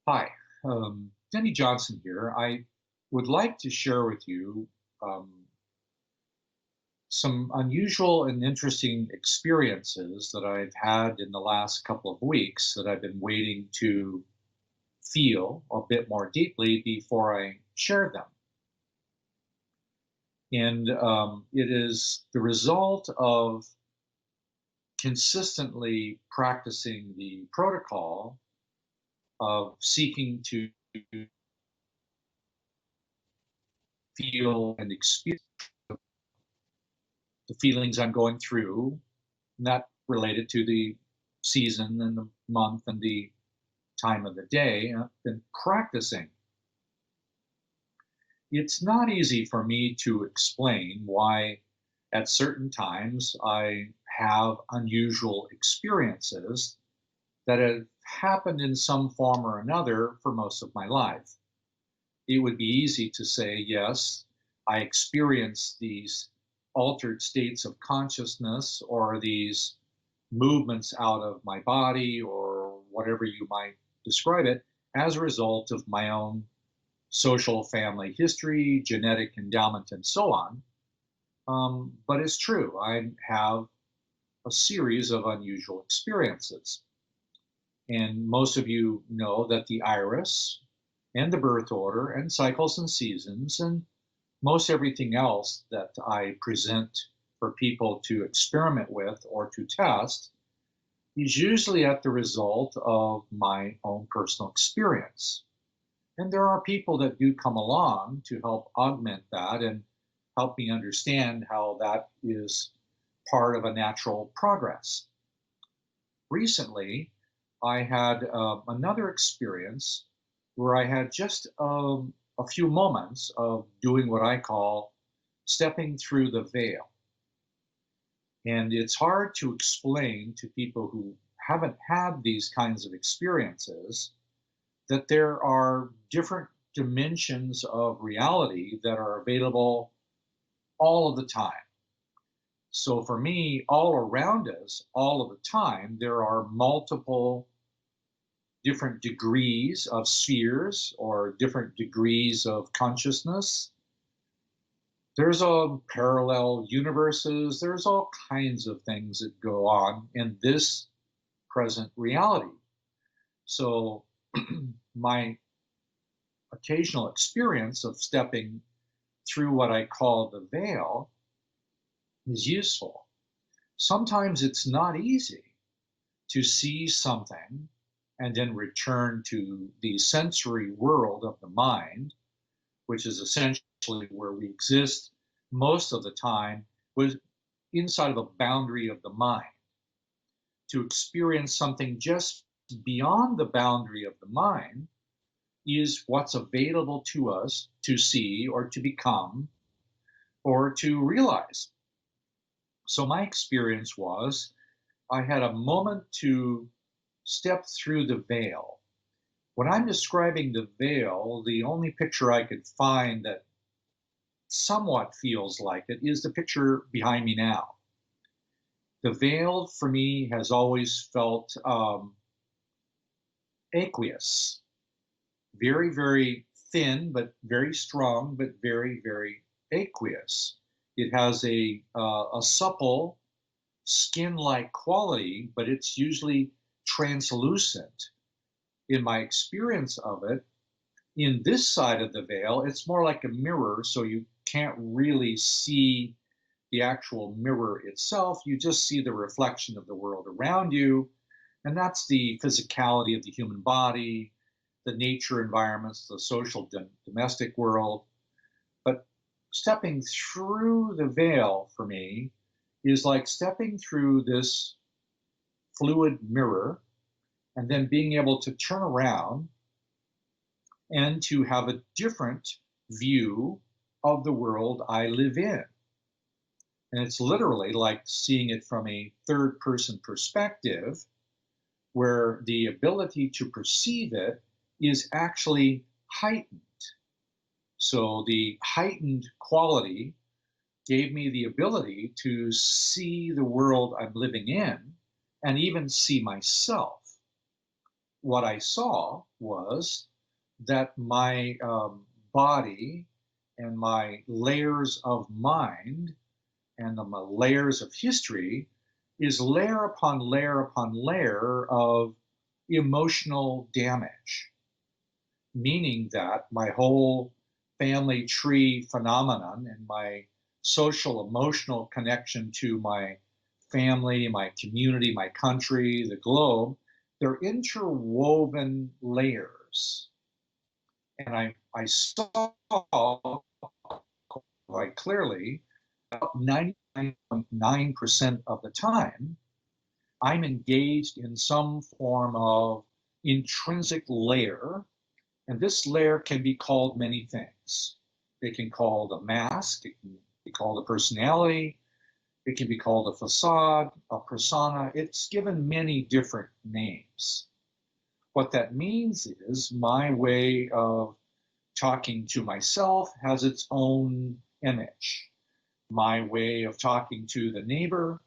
Hi, Denny Johnson here. I would like to share with you some unusual and interesting experiences that I've had in the last couple of weeks that I've been waiting to feel a bit more deeply before I share them. And it is the result of consistently practicing the protocol of seeking to feel and experience the feelings I'm going through, not related to the season and the month and the time of the day. I've been practicing. It's not easy for me to explain why, at certain times, I have unusual experiences that have happened in some form or another for most of my life. It would be easy to say, yes, I experience these altered states of consciousness or these movements out of my body or whatever you might describe it as a result of my own social family history, genetic endowment, and so on. But it's true, I have a series of unusual experiences. And most of you know that the iris and the birth order and cycles and seasons and most everything else that I present for people to experiment with or to test is usually at the result of my own personal experience. And there are people that do come along to help augment that and help me understand how that is part of a natural progress. Recently, I had another experience where I had just a few moments of doing what I call stepping through the veil. And it's hard to explain to people who haven't had these kinds of experiences that there are different dimensions of reality that are available all of the time. So for me, all around us, all of the time, there are multiple different degrees of spheres or different degrees of consciousness. There's a parallel universes, there's all kinds of things that go on in this present reality. So my occasional experience of stepping through what I call the veil is useful. Sometimes it's not easy to see something and then return to the sensory world of the mind, which is essentially where we exist most of the time, was inside of a boundary of the mind. To experience something just beyond the boundary of the mind is what's available to us to see or to become or to realize. So my experience was I had a moment to step through the veil. When I'm describing the veil, the only picture I could find that somewhat feels like it is the picture behind me now. The veil for me has always felt aqueous, very, very thin, but very strong, but very, very aqueous. It has a supple skin-like quality, but it's usually translucent. In my experience of it, in this side of the veil, it's more like a mirror, so you can't really see the actual mirror itself. You just see the reflection of the world around you. And that's the physicality of the human body, the nature environments, the social domestic world. But stepping through the veil for me is like stepping through this fluid mirror and then being able to turn around and to have a different view of the world I live in. And it's literally like seeing it from a third person perspective, where the ability to perceive it is actually heightened. So the heightened quality gave me the ability to see the world I'm living in and even see myself, what I saw was that my body and my layers of mind and my layers of history is layer upon layer upon layer of emotional damage, meaning that my whole family tree phenomenon and my social emotional connection to my family, my community, my country, the globe, they're interwoven layers. And I saw quite clearly about 99.9% of the time, I'm engaged in some form of intrinsic layer. And this layer can be called many things. It can be called a mask, it can be called a personality, it can be called a facade, a persona. It's given many different names. What that means is my way of talking to myself has its own image. My way of talking to the neighbor,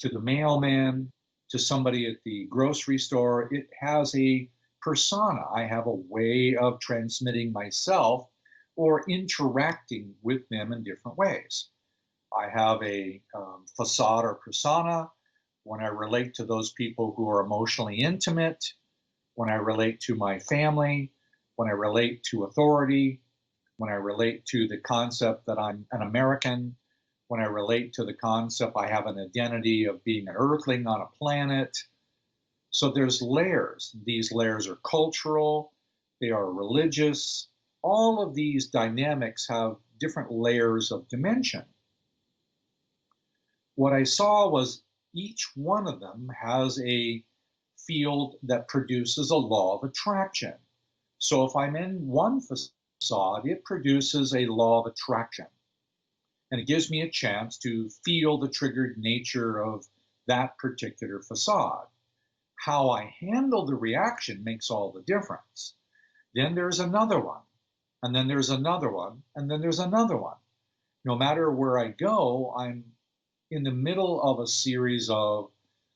to the mailman, to somebody at the grocery store, it has a persona. I have a way of transmitting myself or interacting with them in different ways. I have a facade or persona when I relate to those people who are emotionally intimate, when I relate to my family, when I relate to authority, when I relate to the concept that I'm an American, when I relate to the concept I have an identity of being an earthling on a planet. So there's layers. These layers are cultural, they are religious. All of these dynamics have different layers of dimension. What I saw was each one of them has a field that produces a law of attraction. So if I'm in one facade, it produces a law of attraction. And it gives me a chance to feel the triggered nature of that particular facade. How I handle the reaction makes all the difference. Then there's another one, and then there's another one, and then there's another one. No matter where I go, I'm in the middle of a series of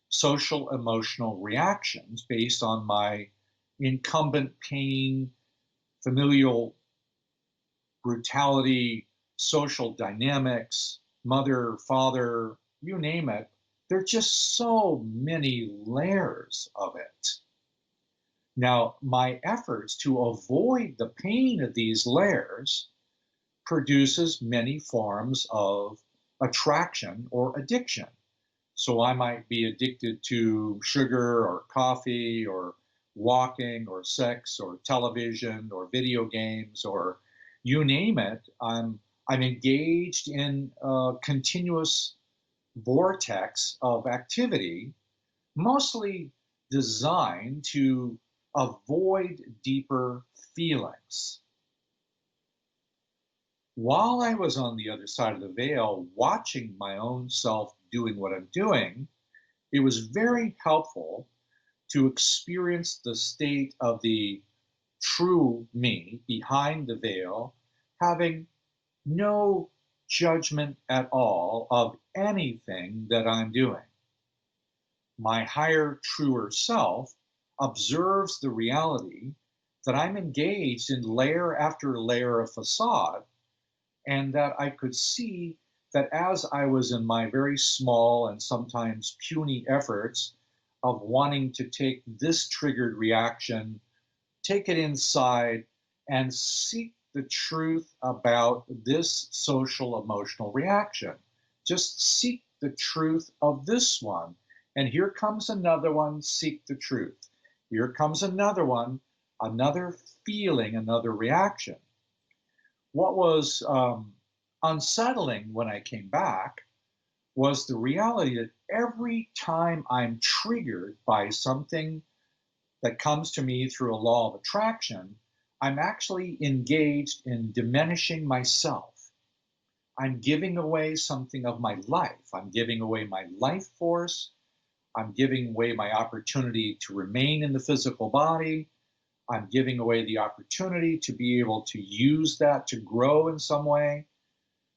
social emotional reactions based on my incumbent pain, familial brutality, social dynamics, mother, father, you name it. There are just so many layers of it. Now, my efforts to avoid the pain of these layers produces many forms of attraction or addiction. So I might be addicted to sugar or coffee or walking or sex or television or video games or you name it. I'm engaged in a continuous vortex of activity, mostly designed to avoid deeper feelings. While I was on the other side of the veil, watching my own self doing what I'm doing, it was very helpful to experience the state of the true me behind the veil, having no judgment at all of anything that I'm doing. My higher, truer self observes the reality that I'm engaged in layer after layer of facade, and that I could see that as I was in my very small and sometimes puny efforts of wanting to take this triggered reaction, take it inside, and seek the truth about this social emotional reaction. Just seek the truth of this one. And here comes another one, seek the truth. Here comes another one, another feeling, another reaction. What was unsettling when I came back was the reality that every time I'm triggered by something that comes to me through a law of attraction, I'm actually engaged in diminishing myself. I'm giving away something of my life. I'm giving away my life force. I'm giving away my opportunity to remain in the physical body. I'm giving away the opportunity to be able to use that to grow in some way.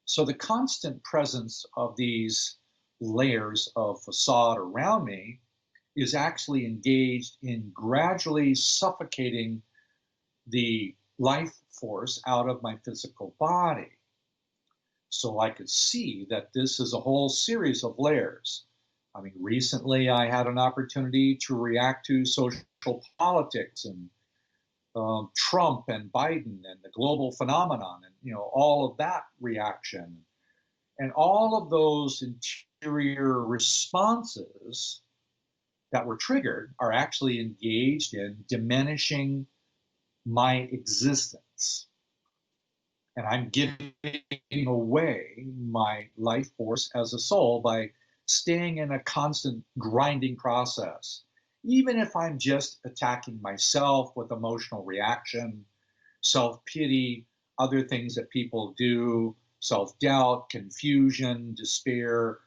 So the constant presence of these layers of facade around me is actually engaged in gradually suffocating the life force out of my physical body. So I could see that this is a whole series of layers. I mean, recently I had an opportunity to react to social politics and Trump and Biden and the global phenomenon, and all of that reaction, and all of those interior responses that were triggered are actually engaged in diminishing my existence. And I'm giving away my life force as a soul by staying in a constant grinding process. Even if I'm just attacking myself with emotional reaction, self pity, other things that people do, self doubt, confusion, despair.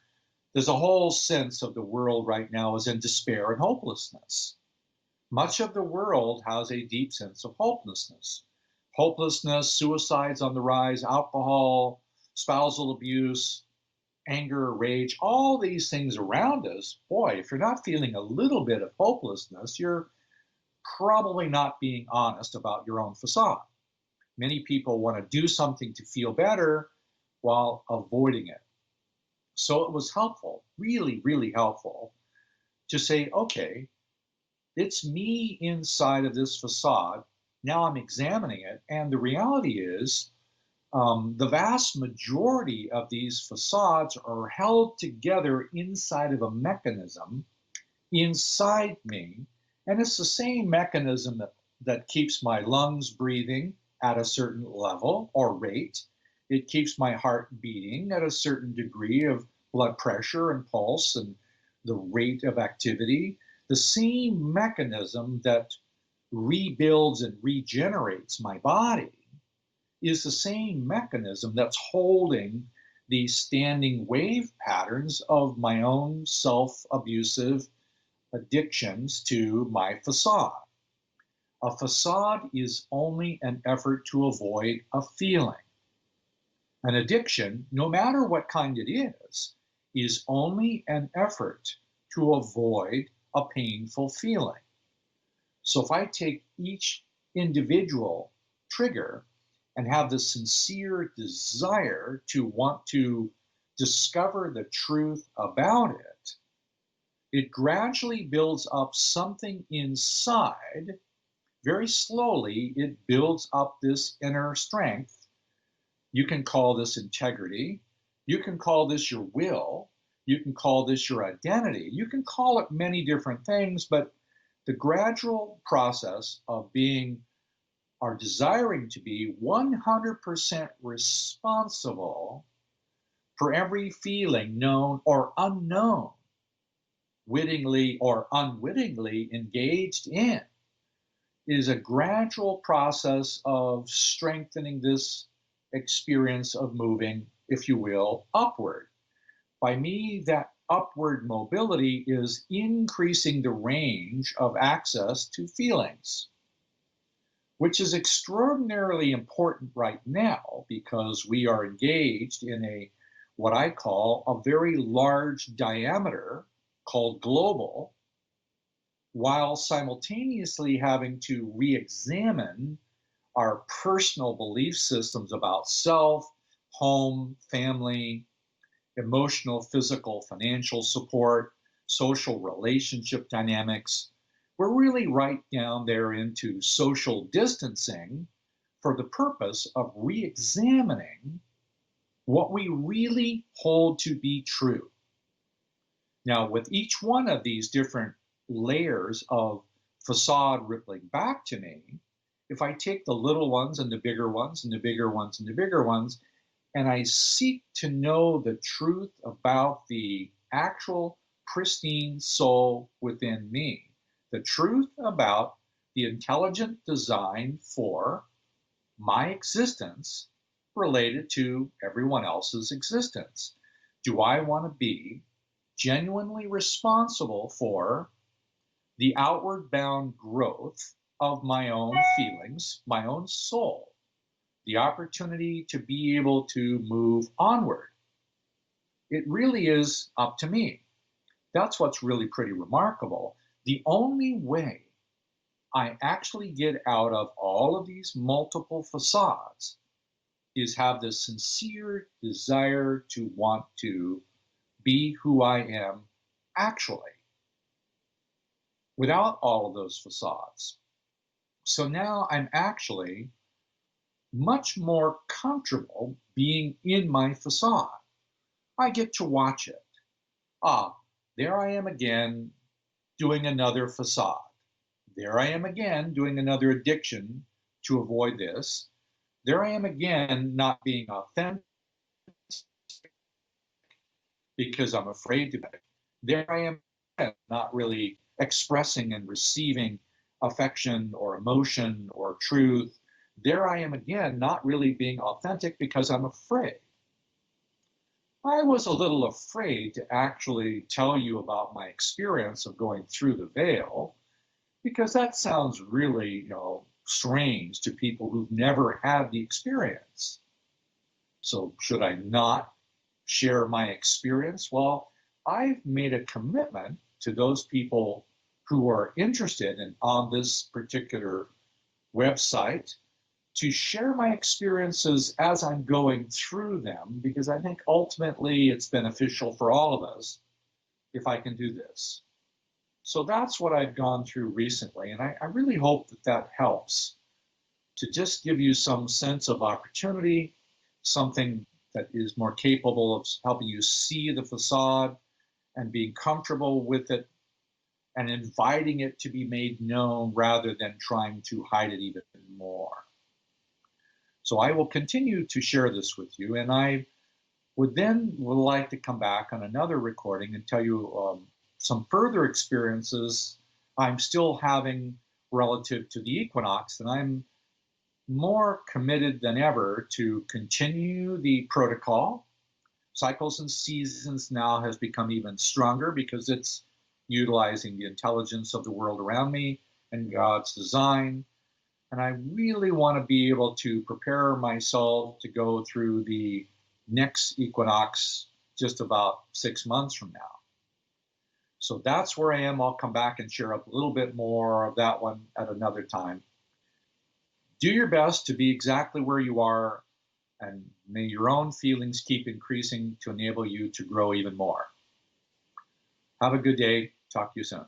There's a whole sense of the world right now is in despair and hopelessness. Much of the world has a deep sense of hopelessness. Hopelessness, suicides on the rise, alcohol, spousal abuse, anger, rage, all these things around us. Boy, if you're not feeling a little bit of hopelessness, you're probably not being honest about your own facade. Many people want to do something to feel better while avoiding it. So it was helpful, really, really helpful to say, okay, it's me inside of this facade. Now I'm examining it. And the reality is, the vast majority of these facades are held together inside of a mechanism inside me. And it's the same mechanism that keeps my lungs breathing at a certain level or rate. It keeps my heart beating at a certain degree of blood pressure and pulse and the rate of activity. The same mechanism that rebuilds and regenerates my body is the same mechanism that's holding the standing wave patterns of my own self-abusive addictions to my facade. A facade is only an effort to avoid a feeling. An addiction, no matter what kind it is only an effort to avoid a painful feeling. So if I take each individual trigger and have the sincere desire to want to discover the truth about it, it gradually builds up something inside. Very slowly, it builds up this inner strength. You can call this integrity. You can call this your will. You can call this your identity. You can call it many different things, but the gradual process of being or desiring to be 100% responsible for every feeling known or unknown, wittingly or unwittingly engaged in, is a gradual process of strengthening this experience of moving, if you will, upward. By me, that upward mobility is increasing the range of access to feelings, which is extraordinarily important right now because we are engaged in what I call a very large diameter called global, while simultaneously having to re-examine our personal belief systems about self, home, family, emotional, physical, financial support, social relationship dynamics. We're really right down there into social distancing for the purpose of re-examining what we really hold to be true. Now, with each one of these different layers of facade rippling back to me, if I take the little ones and the bigger ones and the bigger ones and the bigger ones, and I seek to know the truth about the actual pristine soul within me, the truth about the intelligent design for my existence related to everyone else's existence. Do I want to be genuinely responsible for the outward bound growth of my own feelings, my own soul, the opportunity to be able to move onward? It really is up to me. That's what's really pretty remarkable. The only way I actually get out of all of these multiple facades is have this sincere desire to want to be who I am actually, without all of those facades. So now I'm actually much more comfortable being in my facade. I get to watch it. Ah, there I am again doing another facade. There I am again doing another addiction to avoid this. There I am again not being authentic because I'm afraid to be. There I am again, not really expressing and receiving affection or emotion or truth. There I am again not really being authentic because I'm afraid. I was a little afraid to actually tell you about my experience of going through the veil because that sounds really, strange to people who've never had the experience. So should I not share my experience? Well, I've made a commitment to those people who are interested in on this particular website to share my experiences as I'm going through them, because I think ultimately it's beneficial for all of us if I can do this. So that's what I've gone through recently, and I really hope that that helps to just give you some sense of opportunity, something that is more capable of helping you see the facade and being comfortable with it and inviting it to be made known rather than trying to hide it even more. So I will continue to share this with you, and I would like to come back on another recording and tell you some further experiences I'm still having relative to the equinox, and I'm more committed than ever to continue the protocol. Cycles and Seasons now has become even stronger because it's utilizing the intelligence of the world around me and God's design. And I really want to be able to prepare myself to go through the next equinox just about 6 months from now. So that's where I am. I'll come back and share a little bit more of that one at another time. Do your best to be exactly where you are, and may your own feelings keep increasing to enable you to grow even more. Have a good day. Talk to you soon.